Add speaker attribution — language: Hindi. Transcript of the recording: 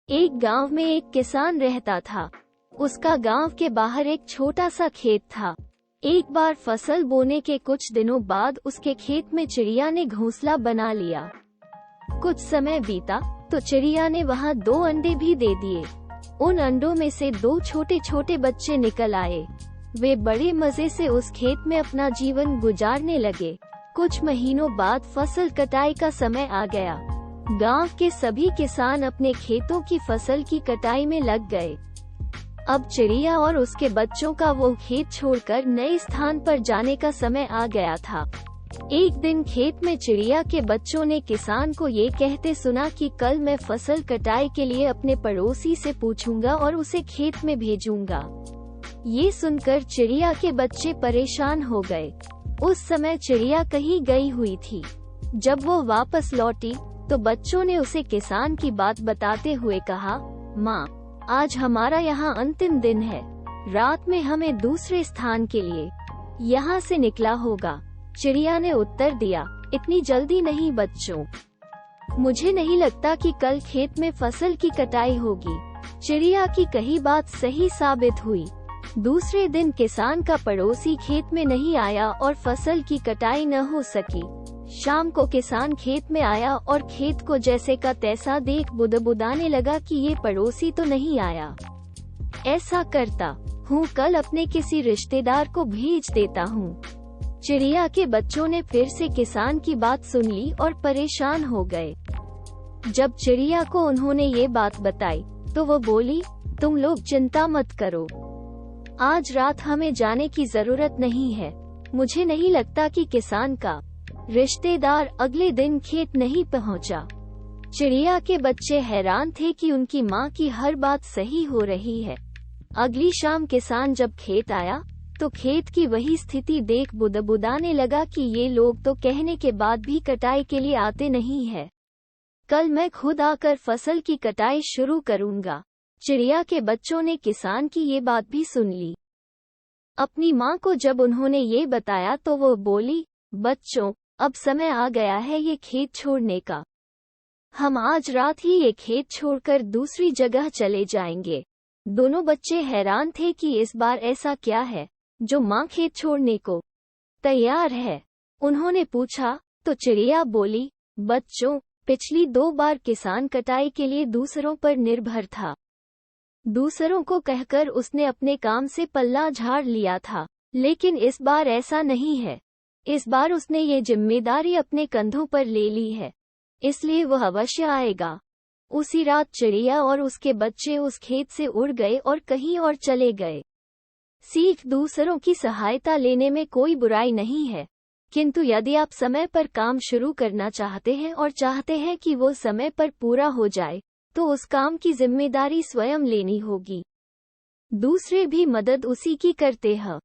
Speaker 1: एक गांव में एक किसान रहता था। उसका गांव के बाहर एक छोटा सा खेत था। एक बार फसल बोने के कुछ दिनों बाद उसके खेत में चिड़िया ने घोंसला बना लिया। कुछ समय बीता तो चिड़िया ने वहां 2 अंडे भी दे दिए। उन अंडों में से 2 छोटे छोटे बच्चे निकल आए। वे बड़े मजे से उस खेत में अपना जीवन गुजारने लगे। कुछ महीनों बाद फसल कटाई का समय आ गया। गांव के सभी किसान अपने खेतों की फसल की कटाई में लग गए। अब चिड़िया और उसके बच्चों का वो खेत छोड़कर नए स्थान पर जाने का समय आ गया था। एक दिन खेत में चिड़िया के बच्चों ने किसान को ये कहते सुना कि कल मैं फसल कटाई के लिए अपने पड़ोसी से पूछूंगा और उसे खेत में भेजूंगा। ये सुनकर चिड़िया के बच्चे परेशान हो गए। उस समय चिड़िया कहीं गई हुई थी। जब वो वापस लौटी तो बच्चों ने उसे किसान की बात बताते हुए कहा, माँ, आज हमारा यहाँ अंतिम दिन है। रात में हमें दूसरे स्थान के लिए यहाँ से निकला होगा। चिड़िया ने उत्तर दिया, इतनी जल्दी नहीं बच्चों, मुझे नहीं लगता कि कल खेत में फसल की कटाई होगी। चिड़िया की कही बात सही साबित हुई। दूसरे दिन किसान का पड़ोसी खेत में नहीं आया और फसल की कटाई न हो सकी। शाम को किसान खेत में आया और खेत को जैसे का तैसा देख बुदबुदाने लगा कि ये पड़ोसी तो नहीं आया। ऐसा करता हूँ, कल अपने किसी रिश्तेदार को भेज देता हूँ। चिड़िया के बच्चों ने फिर से किसान की बात सुन ली और परेशान हो गए। जब चिड़िया को उन्होंने ये बात बताई तो वो बोली, तुम लोग चिंता मत करो, आज रात हमें जाने की जरूरत नहीं है। मुझे नहीं लगता कि किसान का रिश्तेदार अगले दिन खेत नहीं पहुंचा। चिड़िया के बच्चे हैरान थे कि उनकी माँ की हर बात सही हो रही है। अगली शाम किसान जब खेत आया तो खेत की वही स्थिति देख बुदबुदाने लगा कि ये लोग तो कहने के बाद भी कटाई के लिए आते नहीं है। कल मैं खुद आकर फसल की कटाई शुरू करूंगा। चिड़िया के बच्चों ने किसान की ये बात भी सुन ली। अपनी माँ को जब उन्होंने ये बताया तो वो बोली, बच्चों, अब समय आ गया है ये खेत छोड़ने का। हम आज रात ही ये खेत छोड़कर दूसरी जगह चले जाएंगे। दोनों बच्चे हैरान थे कि इस बार ऐसा क्या है जो माँ खेत छोड़ने को तैयार है। उन्होंने पूछा तो चिड़िया बोली, बच्चों, पिछली 2 बार किसान कटाई के लिए दूसरों पर निर्भर था। दूसरों को कहकर उसने अपने काम से पल्ला झाड़ लिया था, लेकिन इस बार ऐसा नहीं है। इस बार उसने ये जिम्मेदारी अपने कंधों पर ले ली है, इसलिए वह अवश्य आएगा। उसी रात चिड़िया और उसके बच्चे उस खेत से उड़ गए और कहीं और चले गए। सीख, दूसरों की सहायता लेने में कोई बुराई नहीं है, किंतु यदि आप समय पर काम शुरू करना चाहते हैं और चाहते हैं कि वो समय पर पूरा हो जाए तो उस काम की जिम्मेदारी स्वयं लेनी होगी। दूसरे भी मदद उसी की करते हैं।